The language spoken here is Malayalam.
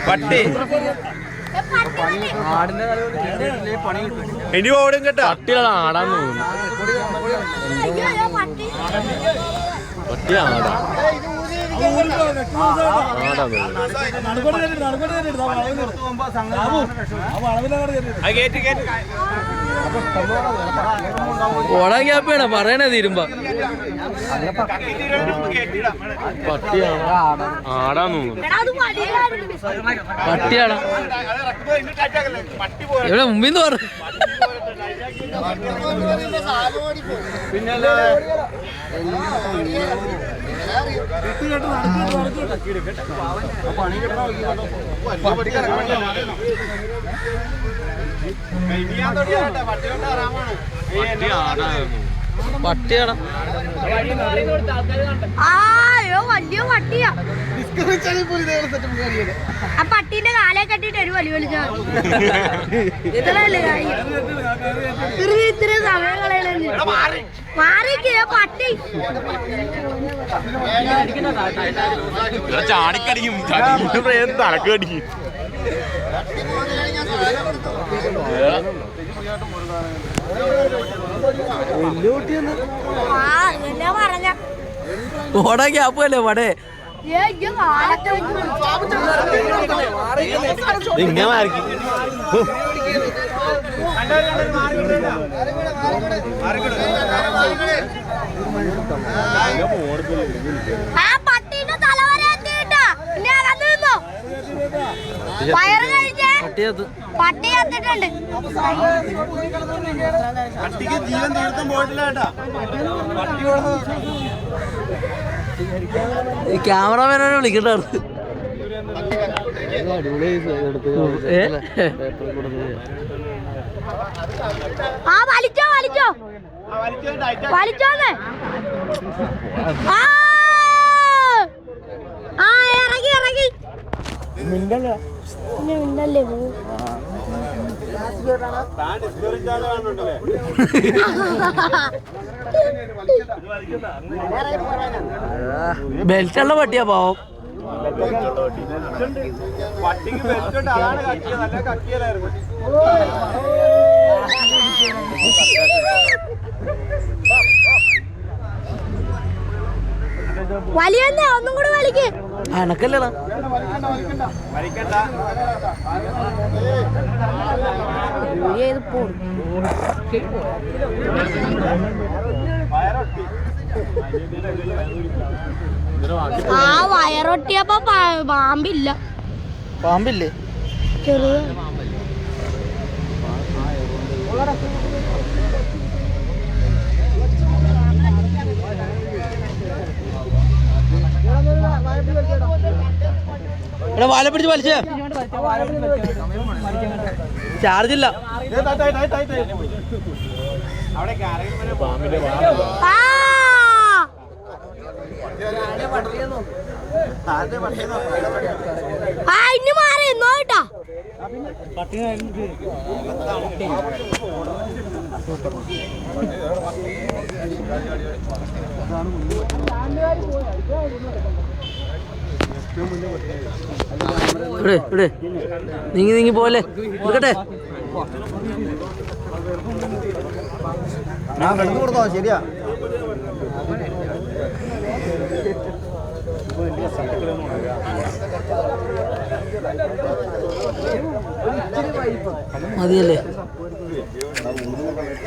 പട്ടി ഇനി ഓടും കേട്ടോ. പട്ടികളാണ് ആടാൻ തോന്നുന്നു. പട്ടി ആടാ ഓടാൻ ഗ്യാപ്പാണ് പറയണേ തീരുമ്പോ. പട്ടിയാണ് ആടാൻ തോന്നുന്നു. പട്ടിയാണ് ഇവിടെ മുമ്പിന്ന് പറഞ്ഞു. പിന്നെ പട്ടിയാണ്. അയ്യോ വലിയ പട്ടിയാ. ആ പട്ടീന്റെ കാലേ കെട്ടിട്ട് ഒരു വലി വലിച്ച ഇത്രയല്ലേ ഇത്ര സമയങ്ങളെ മാറിക്കേ പട്ടി ചാടിക്കടിക്കും തലക്ക് കടിക്കും. പറഞ്ഞ ഓടാൻ ഗ്യാപ്പല്ലേ പടേ ഇങ്ങനെ മാറിക്കും. ആ പട്ടീന്റെ തലവരെത്തിട്ടാ വയറ് കഴിച്ചേ പട്ടി കത്തിട്ടുണ്ട്. ജീവൻ തീർത്തും പോയിട്ടില്ല കേട്ടാ. ക്യാമറമാനെ വിളിക്കണ്ടായിരുന്നു. ആ വലിച്ചോ വലിച്ചോ വലിച്ചോന്ന്. ആ ഇറങ്ങി ഇറങ്ങി മിണ്ടല്ലേ ബെൽറ്റുള്ള പട്ടിയാ പാവം. പട്ടിക്ക് ബെൽറ്റ് അതാണ് കക്കിയത്. നല്ല കക്കിയതായിരുന്നു. വലിയ ഒന്നും കൂടെ വലിക്ക്. അനക്കല്ലടാ വലിക്കണ്ട. ആ വയറൊട്ടിയപ്പോ പാമ്പില്ല. പാമ്പില്ലേ? ചെറിയ എടാ വാല പിടിച്ച് വലിച്ചേ. ചാർജില്ല. ഇനി മാറി നോട്ടാ. നീങ്ങി നീങ്ങി പോലെ എടുക്കട്ടെ. കൊടുത്തോ ശരിയാ. മതിയല്ലേ?